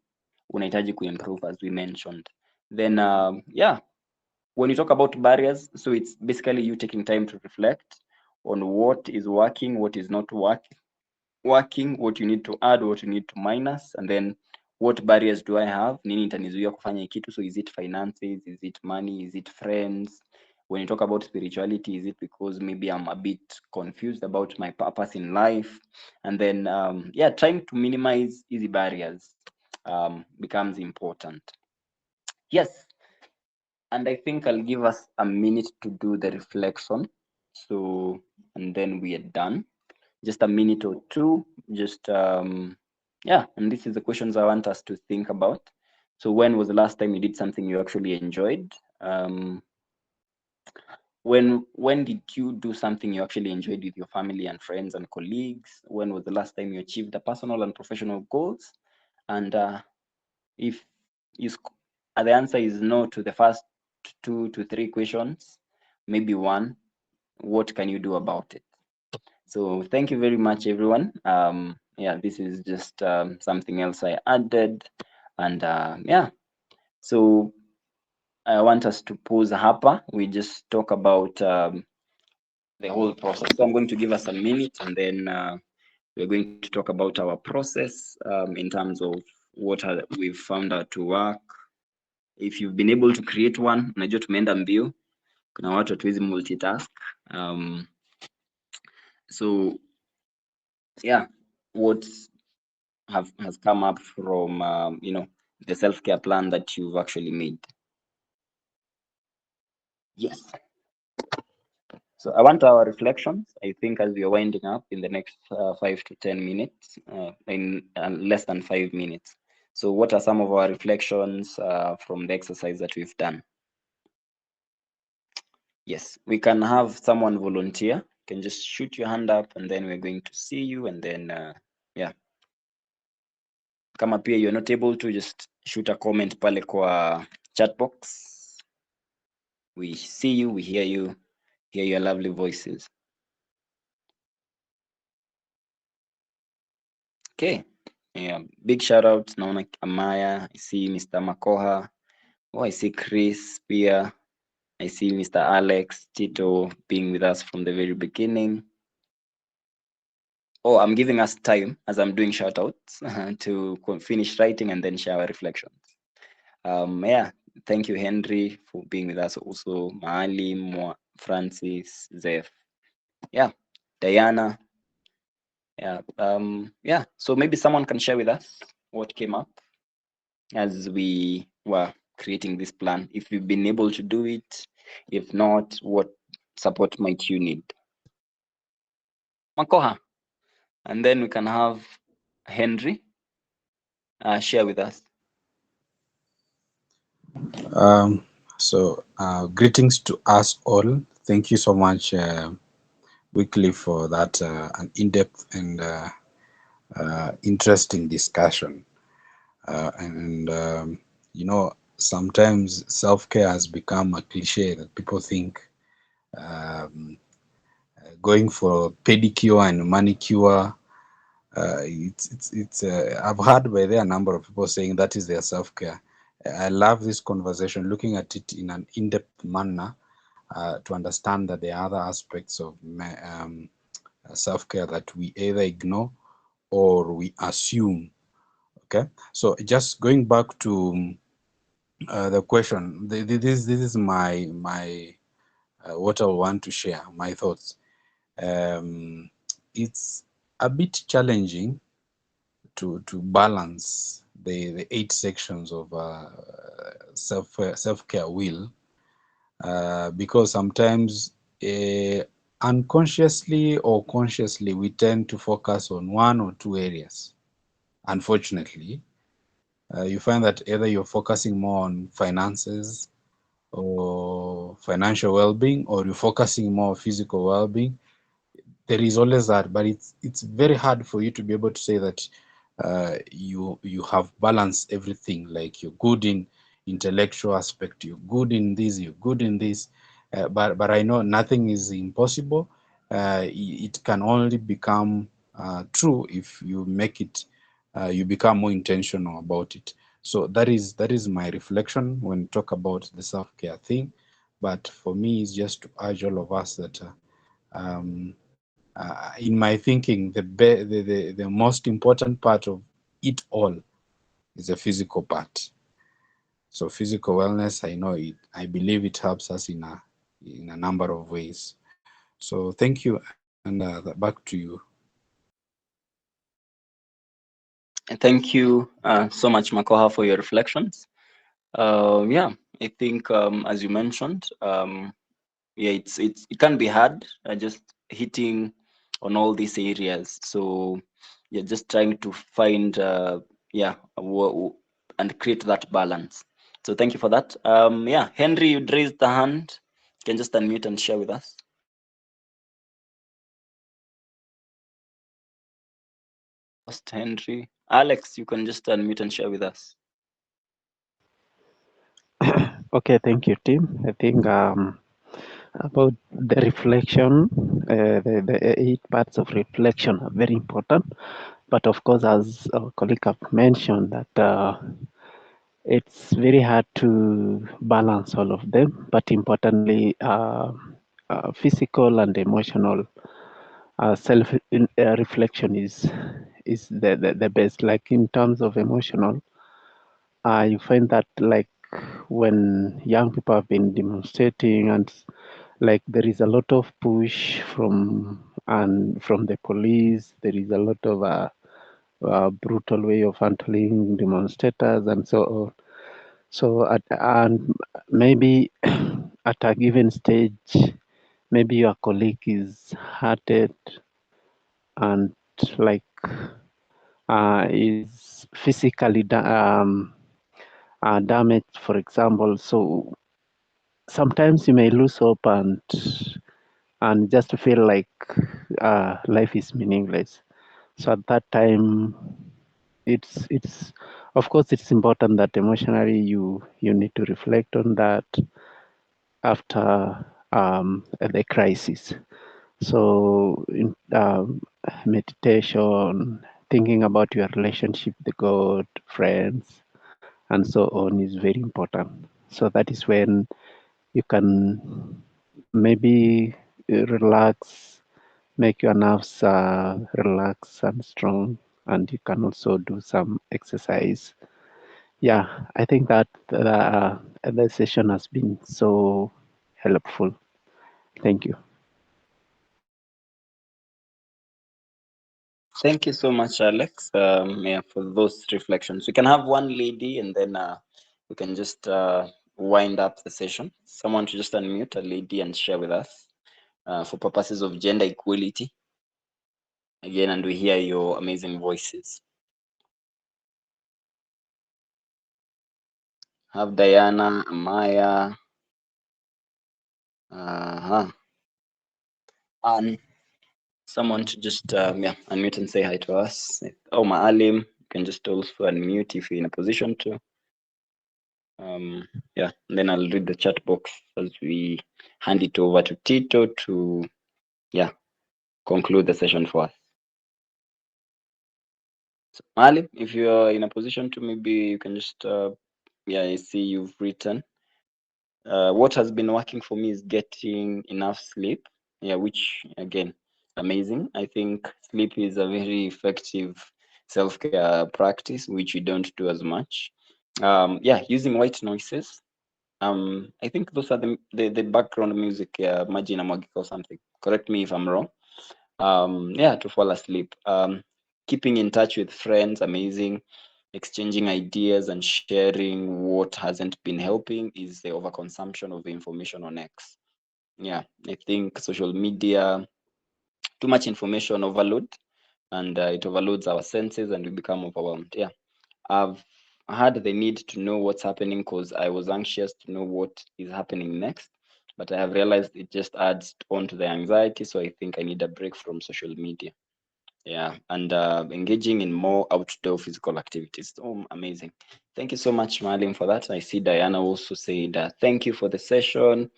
unahitaji kuimprove, as we mentioned. Then when you talk about barriers, so it's basically you taking time to reflect on what is working, what is not working, what you need to add, what you need to minus, and then what barriers do I have, nini itanizuia kufanya kitu. So is it finances, is it money, is it friends? When you talk about spirituality, is it because maybe I'm a bit confused about my purpose in life? And then trying to minimize easy barriers becomes important. Yes. And I think I'll give us a minute to do the reflection. So, and then we are done. Just a minute or two. Just, and this is the questions I want us to think about. So, when was the last time you did something you actually enjoyed? When did you do something you actually enjoyed with your family and friends and colleagues? When was the last time you achieved the personal and professional goals? And if you the answer is no to the first 2 to 3 questions, maybe one, what can you do about it? So thank you very much, everyone. This is just something else I added, and so I want us to pause hapa. We just talk about the whole process. So I'm going to give us a minute, and then we're going to talk about our process in terms of what we've found out to work. If you've been able to create one, unajua tumeenda mbio, kuna watu hatuwezi multitask. So what has come up from the self-care plan that you've actually made? Yes. So I want our reflections, I think, as we are winding up in the next 5 to 10 minutes, in less than 5 minutes. So what are some of our reflections from the exercise that we've done? Yes, we can have someone volunteer. You can just shoot your hand up, and then we're going to see you, and then kama pia you're not able to, just shoot a comment pale kwa chat box. We see you, we hear you, hear your lovely voices. Okay. Big shout out. Naona Amaya. I see Mr. Makoha. Oh, I see Chris Pia. I see Mr. Alex Tito being with us from the very beginning. Oh, I'm giving us time as I'm doing shout outs to finish writing and then share our reflections. Thank you, Henry, for being with us also. Maali, Francis, Zeph. Diana. So maybe someone can share with us what came up as we were creating this plan. If you've been able to do it, if not, what support might you need? Makoha. And then we can have Henry share with us. Greetings to us all. Thank you so much, Weekly, for that an in-depth and interesting discussion. Sometimes self-care has become a cliche that people think going for pedicure and manicure. I've heard by there a number of people saying that is their self-care. I love this conversation, looking at it in an in-depth manner to understand that there are other aspects of self-care that we either ignore or we assume. Okay, so just going back to the question, this is my what I want to share, my thoughts. It's a bit challenging to balance the 8 sections of self-care wheel because sometimes unconsciously or consciously we tend to focus on 1 or 2 areas. Unfortunately, you find that either you're focusing more on finances or financial well-being, or you're focusing more on physical well-being. There is always that, but it's very hard for you to be able to say that you have balanced everything. Like you're good in intellectual aspect. You're good in this, you're good in this. But I know nothing is impossible. It can only become true if you make it, you become more intentional about it. So that is my reflection when we talk about the self-care thing. But for me, it's just to urge all of us that in my thinking, the most important part of it all is the physical part. So physical wellness, I know it. I believe it helps us in a number of ways. So thank you, and back to you. Thank you so much, Makoha, for your reflections. Yeah, I think as you mentioned, yeah, it can be hard just hitting on all these areas. So you're just trying to find yeah and create that balance. So thank you for that. Yeah, Henry, you'd raised the hand. You can just unmute and share with us. Lost Henry. Alex, you can just unmute and share with us. Okay, thank you, Tim. I think about the reflection, the 8 parts of reflection are very important. But of course, as our colleague have mentioned, that it's very hard to balance all of them. But importantly, physical and emotional self reflection is the best. Like in terms of emotional, you find that like when young people have been demonstrating and like there is a lot of push from the police. There is a lot of brutal way of handling demonstrators and so on. So and maybe at a given stage, maybe your colleague is hurted and like is physically damaged, for example. So sometimes you may lose hope and just feel like life is meaningless. So at that time, it's of course it's important that emotionally you need to reflect on that after the crisis. So in meditation, thinking about your relationship with God, friends, and so on is very important. So that is when you can maybe relax, make your nerves relax and strong, and you can also do some exercise. Yeah, I think that the session has been so helpful. Thank you. Thank you so much, Alex. Yeah, for those reflections. We can have one lady, and then we can just wind up the session. Someone to just unmute a lady and share with us for purposes of gender equality. Again, and we hear your amazing voices. Have Diana, Amaya, and someone to just yeah, unmute and say hi to us. Oh, Maalim, you can just also unmute if you're in a position to. Yeah, and then I'll read the chat box as we hand it over to Tito to yeah conclude the session for us. So, Maalim, if you're in a position to, maybe you can just yeah, I see you've written. What has been working for me is getting enough sleep. Yeah, which again, amazing. I think sleep is a very effective self-care practice, which we don't do as much. Yeah, using white noises. I think those are the background music, Majina Magika or something. Correct me if I'm wrong. Yeah, to fall asleep. Keeping in touch with friends, amazing. Exchanging ideas and sharing what hasn't been helping is the overconsumption of information on X. Yeah, I think social media, too much information overload, and it overloads our senses and we become overwhelmed. Yeah, I've had the need to know what's happening because I was anxious to know what is happening next, but I have realized it just adds on to the anxiety. So I think I need a break from social media. Yeah, and engaging in more outdoor physical activities. Oh, amazing. Thank you so much, Marlin, for that. I see Diana also said, thank you for the session,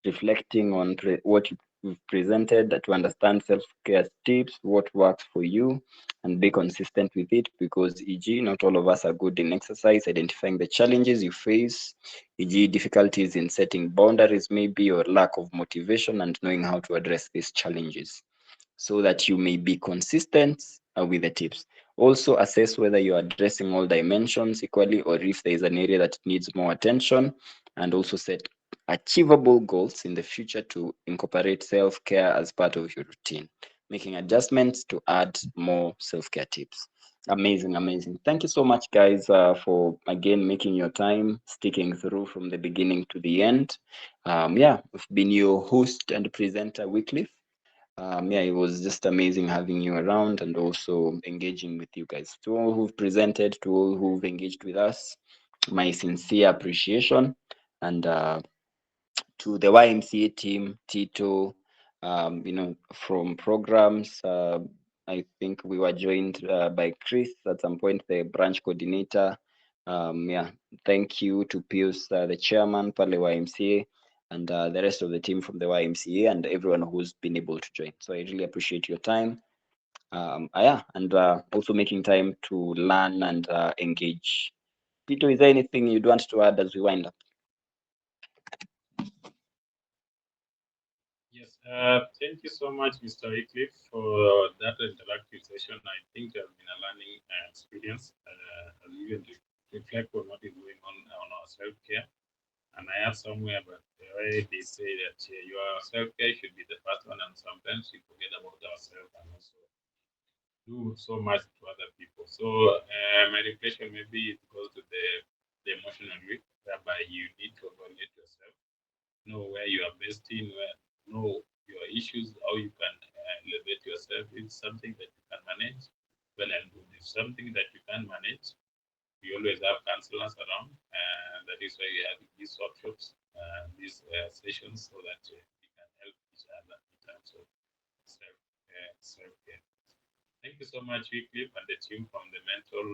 reflecting on what you've presented, to understand self-care tips, what works for you, and be consistent with it, because e.g., not all of us are good in exercise, identifying the challenges you face, e.g., difficulties in setting boundaries maybe, or lack of motivation, and knowing how to address these challenges so that you may be consistent with the tips. Also, assess whether you're addressing all dimensions equally or if there is an area that needs more attention, and also set achievable goals in the future to incorporate self care as part of your routine, making adjustments to add more self care tips. Amazing, amazing. Thank you so much, guys, for again making your time, sticking through from the beginning to the end. Yeah, I've been your host and presenter, Wycliffe. Yeah, it was just amazing having you around and also engaging with you guys. To all who've presented, to all who've engaged with us, my sincere appreciation. And to the YMCA team, Tito, from programs. I think we were joined by Chris at some point, the branch coordinator. Yeah, thank you to Pius, the chairman, Pale YMCA, and the rest of the team from the YMCA, and everyone who's been able to join. So I really appreciate your time. Yeah, and also making time to learn and engage. Tito, is there anything you'd want to add as we wind up? Yes, thank you so much, Mr. Wycliffe, for that interactive session. I think it has been a learning experience as we even reflect on what is going on our self care. And I have somewhere, but the way they say that your self care should be the first one, and sometimes we forget about ourselves and also do so much to other people. So my reflection maybe it goes to the emotional week, whereby you need to evaluate yourself, know where you are best in, know your issues, how you can elevate yourself. It's something that you can manage well and good. It's something that you can manage. We always have counselors around, and that is why we have these workshops, these sessions, so that we can help each other in terms of self care. Thank you so much, Wycliffe, and the team from the Mental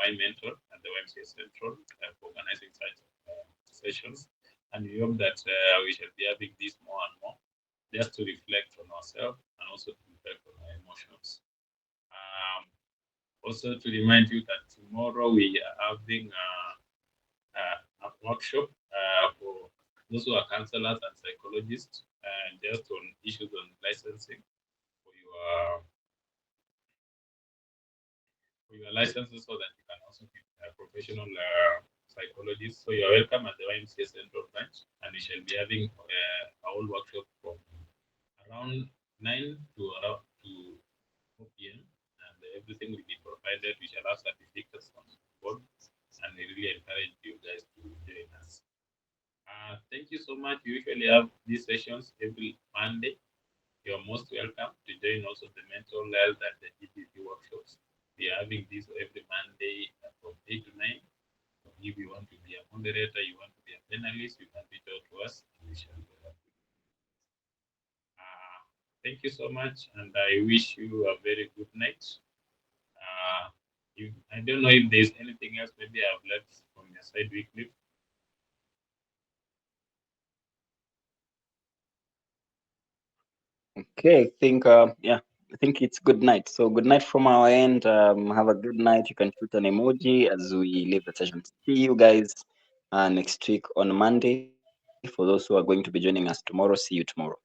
Y Mentor and the YMCA Central for organizing such sessions. And we hope that we shall be having this more and more, just to reflect on ourselves and also to reflect on our emotions. Also to remind you that tomorrow we are having a workshop for those who are counselors and psychologists, just on issues on licensing for your licenses, so that you can also be a professional psychologist. So you're welcome at the YMCA Central Branch, and we shall be having a whole workshop from around 9 to 4 p.m. and everything will be provided. We shall have certificates on board, and we really encourage you guys to join us. Thank you so much. We usually have these sessions every Monday. You're most welcome to join also the mental health and the GPP workshops. We are having this every Monday from 8 to 9. So if you want to be a moderator, you want to be a panelist, you can reach out to us and we shall do that. Thank you so much, and I wish you a very good night. I don't know if there's anything else maybe I've left from your side, Wycliffe. Okay, I think it's good night. So good night from our end. Have a good night. You can shoot an emoji as we leave the session. See you guys next week on Monday. For those who are going to be joining us tomorrow, see you tomorrow.